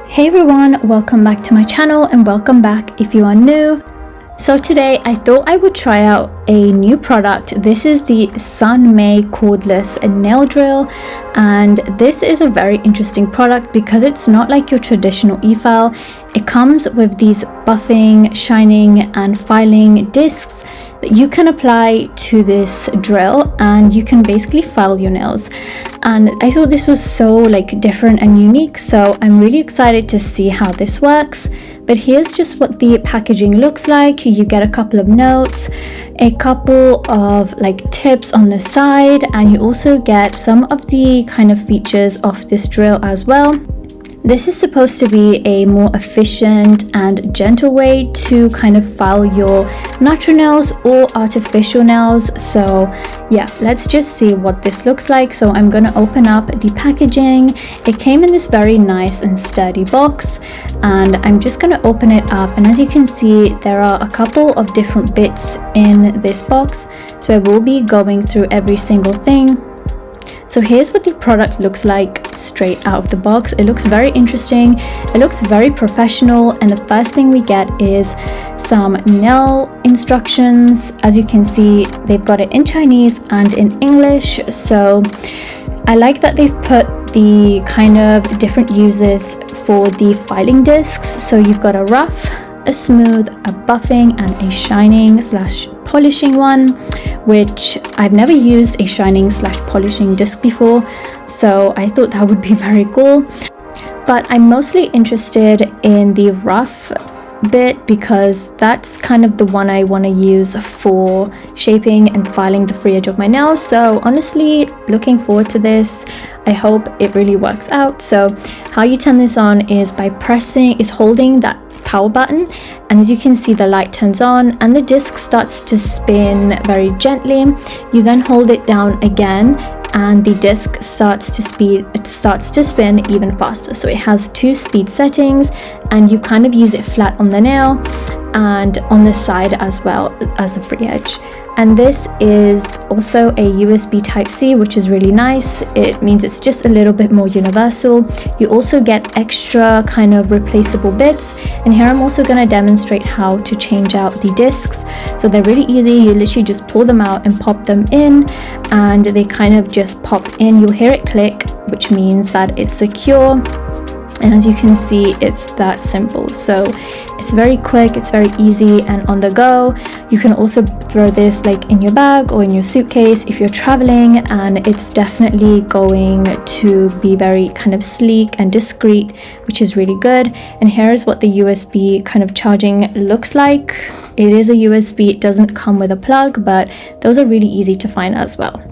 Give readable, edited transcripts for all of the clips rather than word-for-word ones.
Hey everyone, welcome back to my channel and welcome back if you are new. So today I thought I would try out a new product. This is the SUNMAY Cordless Nail Drill, and this is a very interesting product because it's not like your traditional e-file. It comes with these buffing, shining and filing discs that you can apply to this drill, and you can basically file your nails. And I thought this was so different and unique, so I'm really excited to see how this works. But here's just what the packaging looks like. You get a couple of notes, a couple of tips on the side, and you also get some of the kind of features of this drill as well. This is supposed to be a more efficient and gentle way to kind of file your natural nails or artificial nails. So yeah, let's just see what this looks like. So I'm going to open up the packaging. It came in this very nice and sturdy box, and I'm just going to open it up. And as you can see, there are a couple of different bits in this box, so I will be going through every single thing. So here's what the product looks like straight out of the box. It looks very interesting, it looks very professional, and the first thing we get is some nail instructions. As you can see, they've got it in Chinese and in English. So I like that they've put the kind of different uses for the filing discs. So you've got a rough, a smooth, a buffing and a shining / polishing one, which I've never used a shining / polishing disc before, so I thought that would be very cool. But I'm mostly interested in the rough bit because that's kind of the one I want to use for shaping and filing the free edge of my nails. So honestly, looking forward to this. I hope it really works out. So how you turn this on is by holding that power button, and as you can see, the light turns on and the disc starts to spin very gently. You then hold it down again and the disc starts to spin even faster. So it has 2 speed settings, and you kind of use it flat on the nail and on the side as well as a free edge. And this is also a USB Type-C, which is really nice. It means it's just a little bit more universal. You also get extra kind of replaceable bits, and here I'm also going to demonstrate how to change out the discs. So they're really easy. You literally just pull them out and pop them in, and they kind of just pop in. You'll hear it click, which means that it's secure. And as you can see, it's that simple. So it's very quick, it's very easy and on the go. You can also throw this in your bag or in your suitcase if you're traveling, and it's definitely going to be very kind of sleek and discreet, which is really good. And here is what the USB kind of charging looks like. It is a USB, it doesn't come with a plug, but those are really easy to find as well.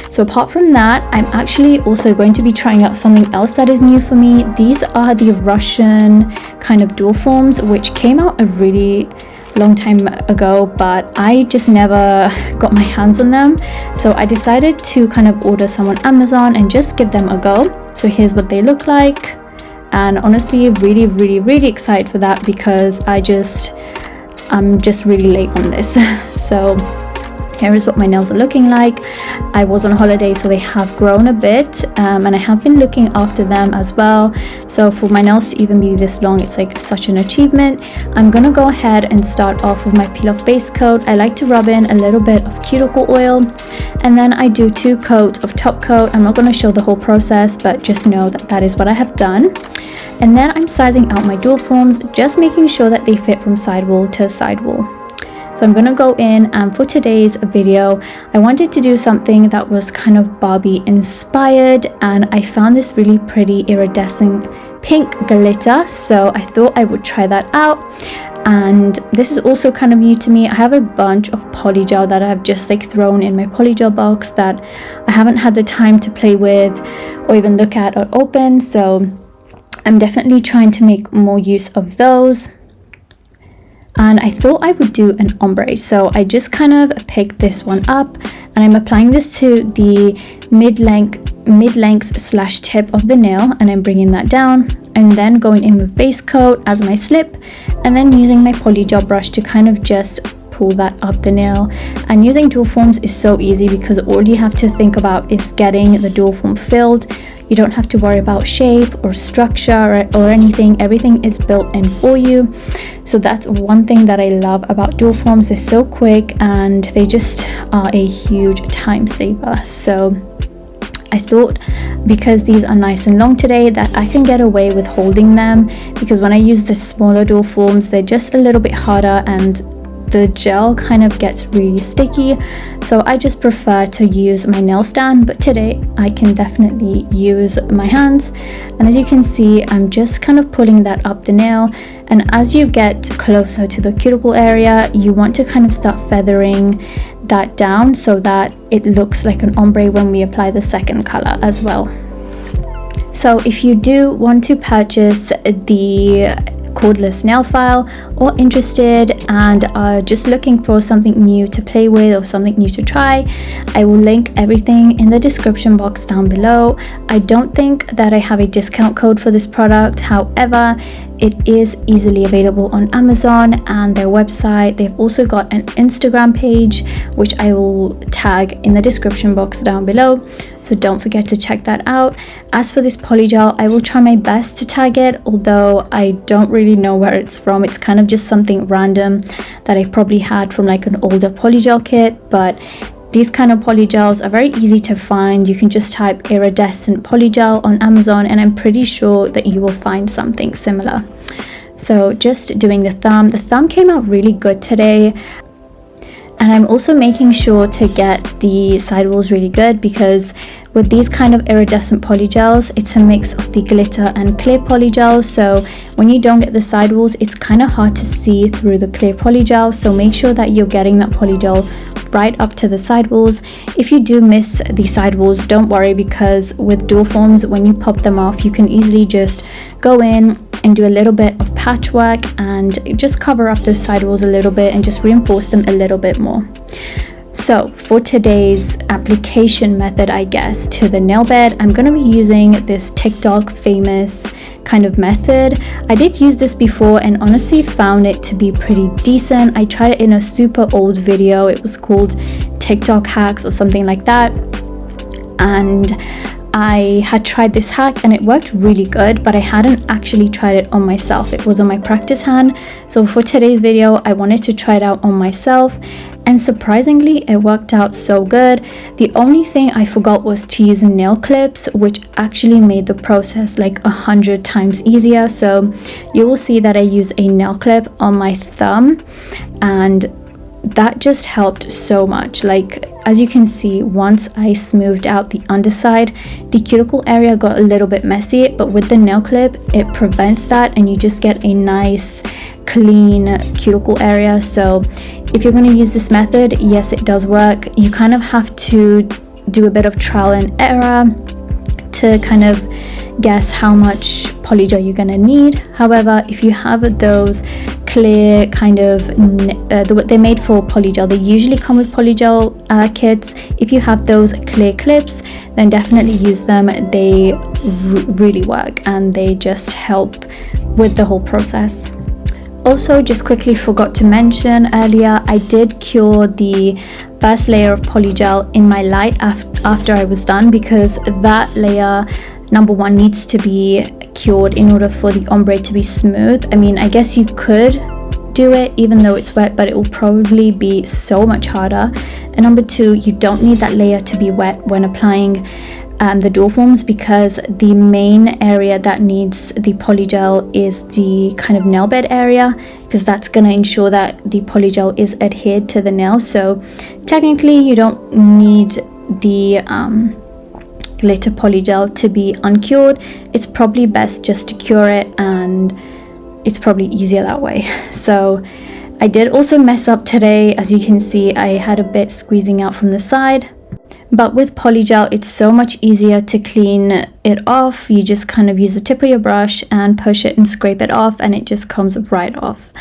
So apart from that, I'm actually also going to be trying out something else that is new for me. These are the Russian kind of dual forms, which came out a really long time ago, but I just never got my hands on them. So I decided to kind of order some on Amazon and just give them a go. So here's what they look like, and honestly really excited for that because I'm just really late on this. So here is what my nails are looking like. I was on holiday, so they have grown a bit, and I have been looking after them as well. So for my nails to even be this long, it's such an achievement. I'm gonna go ahead and start off with my peel off base coat. I like to rub in a little bit of cuticle oil, and then I do 2 coats of top coat. I'm not going to show the whole process, but just know that that is what I have done. And then I'm sizing out my dual forms, just making sure that they fit from sidewall to sidewall. So I'm gonna go in, and for today's video, I wanted to do something that was kind of Barbie inspired, and I found this really pretty iridescent pink glitter, so I thought I would try that out. And this is also kind of new to me. I have a bunch of Polygel that I have just thrown in my Polygel box that I haven't had the time to play with or even look at or open, so I'm definitely trying to make more use of those. And I thought I would do an ombre, so I just kind of picked this one up, and I'm applying this to the mid-length / tip of the nail, and I'm bringing that down. I'm then going in with base coat as my slip, and then using my Polygel brush to kind of just pull that up the nail. And using dual forms is so easy because all you have to think about is getting the dual form filled. You don't have to worry about shape or structure or anything. Everything is built in for you. So that's one thing that I love about dual forms. They're so quick and they just are a huge time saver. So I thought, because these are nice and long today, that I can get away with holding them, because when I use the smaller dual forms, they're just a little bit harder and the gel kind of gets really sticky. So I just prefer to use my nail stand, but today I can definitely use my hands. And as you can see, I'm just kind of pulling that up the nail. And as you get closer to the cuticle area, you want to kind of start feathering that down so that it looks like an ombre when we apply the second color as well. So if you do want to purchase the cordless nail file, or interested and are just looking for something new to play with or something new to try, I will link everything in the description box down below. I don't think that I have a discount code for this product, however it is easily available on Amazon and their website. They've also got an Instagram page which I will tag in the description box down below, so don't forget to check that out. As for this polygel, I will try my best to tag it, although I don't really know where it's from. It's kind of just something random that I probably had from like an older polygel kit, but these kind of polygels are very easy to find. You can just type iridescent polygel on Amazon and I'm pretty sure that you will find something similar. So just doing the thumb came out really good today. And I'm also making sure to get the sidewalls really good, because with these kind of iridescent polygels, it's a mix of the glitter and clear polygel. So when you don't get the sidewalls, it's kind of hard to see through the clear polygel. So make sure that you're getting that polygel right up to the sidewalls. If you do miss the sidewalls, don't worry, because with dual forms, when you pop them off, you can easily just go in and do a little bit of patchwork and just cover up those sidewalls a little bit and just reinforce them a little bit more. So for today's application method, I guess, to the nail bed, I'm going to be using this TikTok famous kind of method. I did use this before and honestly found it to be pretty decent. I tried it in a super old video. It was called TikTok hacks or something like that, and I had tried this hack and it worked really good, but I hadn't actually tried it on myself. It was on my practice hand. So for today's video, I wanted to try it out on myself, and surprisingly it worked out so good. The only thing I forgot was to use nail clips, which actually made the process like 100 times easier. So you will see that I use a nail clip on my thumb, and that just helped so much. Like, as you can see, once I smoothed out the underside, the cuticle area got a little bit messy, but with the nail clip it prevents that and you just get a nice clean cuticle area. So if you're going to use this method, yes, it does work. You kind of have to do a bit of trial and error to kind of guess how much polygel you're going to need. However, if you have those clear kind of they're made for polygel, they usually come with polygel kits. If you have those clear clips, then definitely use them. They really work and they just help with the whole process. Also, just quickly forgot to mention earlier, I did cure the first layer of polygel in my light after I was done, because that layer, number one, needs to be cured in order for the ombre to be smooth. I mean, I guess you could do it even though it's wet, but it will probably be so much harder. And number two, you don't need that layer to be wet when applying the dual forms, because the main area that needs the polygel is the kind of nail bed area, because that's going to ensure that the polygel is adhered to the nail. So technically you don't need the glitter polygel to be uncured. It's probably best just to cure it, and it's probably easier that way. So I did also mess up today. As you can see, I had a bit squeezing out from the side, but with polygel it's so much easier to clean it off. You just kind of use the tip of your brush and push it and scrape it off, and it just comes right off.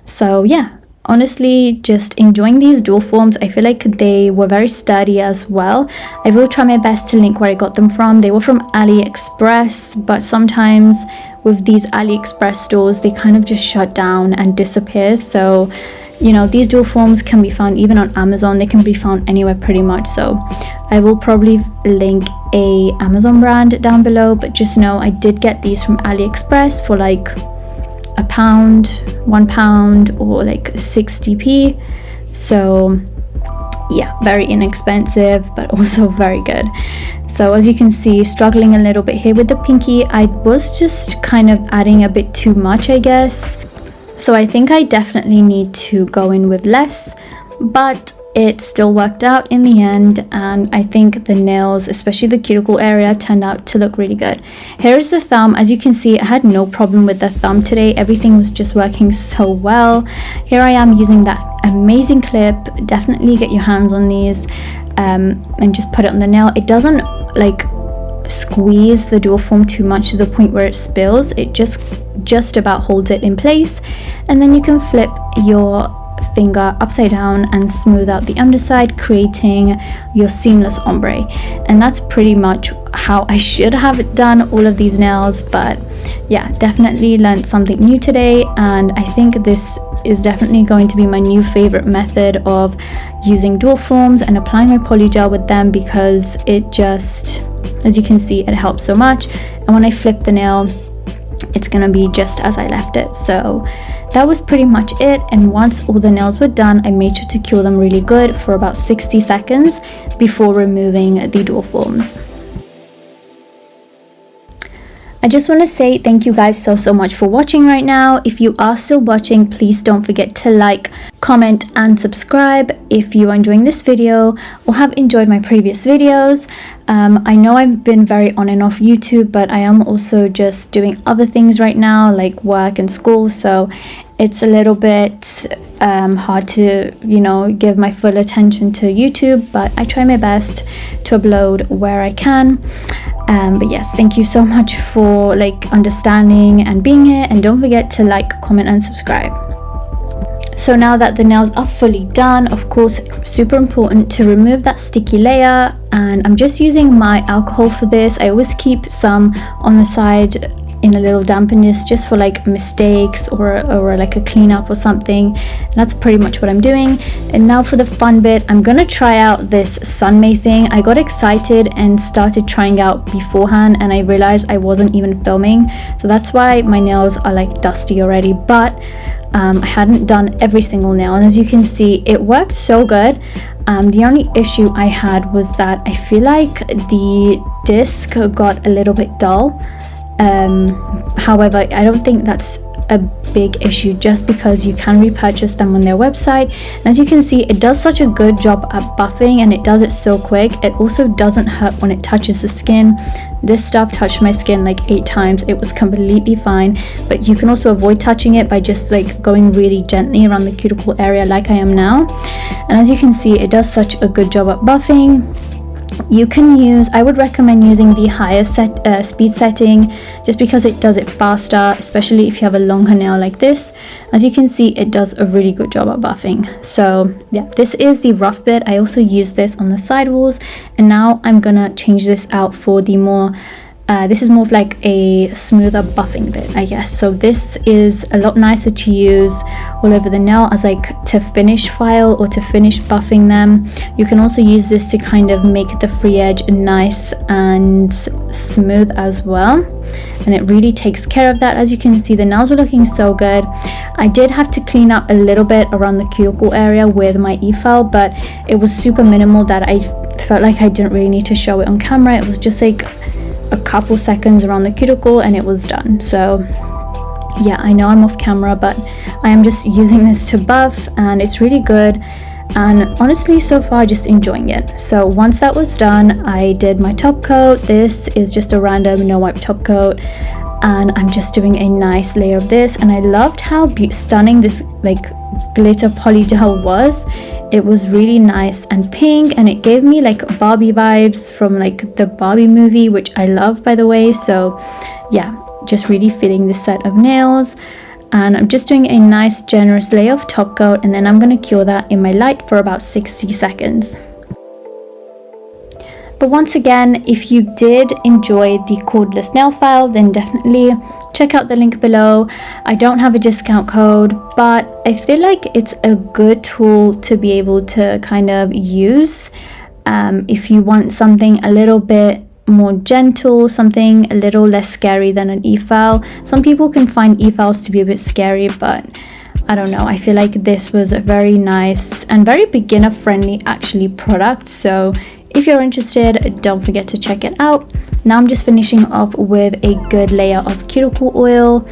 So yeah, honestly, just enjoying these dual forms. I feel like they were very sturdy as well. I will try my best to link where I got them from. They were from AliExpress, but sometimes with these AliExpress stores they kind of just shut down and disappear. So you know, these dual forms can be found even on Amazon. They can be found anywhere pretty much, so I will probably link a Amazon brand down below, but just know I did get these from AliExpress for like £1, or like 60p. So yeah, very inexpensive but also very good. So as you can see, struggling a little bit here with the pinky. I was just kind of adding a bit too much, I guess, so I think I definitely need to go in with less, but it still worked out in the end, and I think the nails, especially the cuticle area, turned out to look really good. Here is the thumb. As you can see, I had no problem with the thumb today. Everything was just working so well. Here I am using that amazing clip. Definitely get your hands on these and just put it on the nail. It doesn't like squeeze the dual form too much to the point where it spills. It just about holds it in place, and then you can flip your finger upside down and smooth out the underside, creating your seamless ombre. And that's pretty much how I should have it done all of these nails. But yeah, definitely learned something new today, and I think this is definitely going to be my new favorite method of using dual forms and applying my polygel with them, because it just, as you can see, it helps so much. And when I flip the nail, it's gonna be just as I left it. So that was pretty much it. And once all the nails were done, I made sure to cure them really good for about 60 seconds before removing the dual forms. I just want to say thank you guys so much for watching right now. If you are still watching, please don't forget to like, comment and subscribe if you are enjoying this video or have enjoyed my previous videos. I know I've been very on and off YouTube, but I am also just doing other things right now, like work and school, so it's a little bit hard to, you know, give my full attention to YouTube, but I try my best to upload where I can. But yes, thank you so much for like understanding and being here, and don't forget to like, comment and subscribe. So now that the nails are fully done, of course, super important to remove that sticky layer, and I'm just using my alcohol for this. I always keep some on the side in a little dampness just for like mistakes or like a cleanup or something. And that's pretty much what I'm doing. And now for the fun bit, I'm gonna try out this SUNMAY thing. I got excited and started trying out beforehand, and I realized I wasn't even filming, so that's why my nails are like dusty already. But I hadn't done every single nail, and as you can see, it worked so good. The only issue I had was that I feel like the disc got a little bit dull. However, I don't think that's a big issue, just because you can repurchase them on their website. And as you can see, it does such a good job at buffing, and it does it so quick. It also doesn't hurt when it touches the skin. This stuff touched my skin like 8 times. It was completely fine, but you can also avoid touching it by just like going really gently around the cuticle area like I am now. And as you can see, it does such a good job at buffing. You can use, I would recommend using the higher speed setting, just because it does it faster, especially if you have a longer nail like this. As you can see, it does a really good job at buffing. So yeah, this is the rough bit. I also use this on the sidewalls, and now I'm gonna change this out for the more this is more of like a smoother buffing bit, I guess. So this is a lot nicer to use all over the nail as like to finish file or to finish buffing them. You can also use this to kind of make the free edge nice and smooth as well, and it really takes care of that. As you can see, the nails were looking so good. I did have to clean up a little bit around the cuticle area with my e-file, but it was super minimal that I felt like I didn't really need to show it on camera. It was just like a couple seconds around the cuticle and it was done. So yeah, I know I'm off camera, but I am just using this to buff, and it's really good, and honestly so far just enjoying it. So once that was done, I did my top coat. This is just a random no wipe top coat, and I'm just doing a nice layer of this. And I loved how stunning this like glitter polygel was. It was really nice and pink, and it gave me like Barbie vibes from like the Barbie movie, which I love, by the way. So yeah, just really fitting this set of nails. And I'm just doing a nice generous layer of top coat, and then I'm going to cure that in my light for about 60 seconds. But once again, if you did enjoy the cordless nail file, then definitely check out the link below. I don't have a discount code, but I feel like it's a good tool to be able to kind of use if you want something a little bit more gentle, something a little less scary than an e-file. Some people can find e-files to be a bit scary, but I don't know, I feel like this was a very nice and very beginner friendly actually product. So if you're interested, don't forget to check it out. Now I'm just finishing off with a good layer of cuticle oil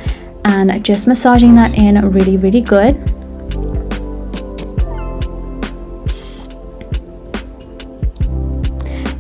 and just massaging that in really good.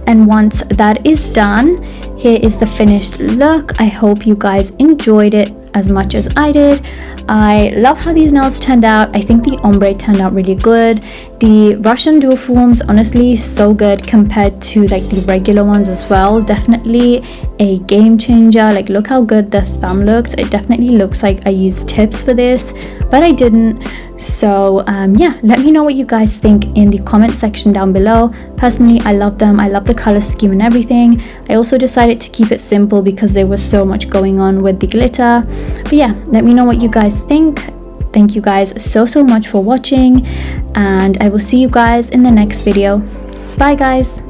And once that is done, here is the finished look. I hope you guys enjoyed it as much as I did. I love how these nails turned out. I think the ombre turned out really good. The Russian dual forms, honestly, so good compared to like the regular ones as well. Definitely a game changer. Like, look how good the thumb looks. It definitely looks like I used tips for this, but I didn't. So yeah, let me know what you guys think in the comment section down below. Personally, I love them. I love the color scheme and everything. I also decided to keep it simple because there was so much going on with the glitter. But yeah, let me know what you guys think. Thank you guys so much for watching, and I will see you guys in the next video. Bye guys.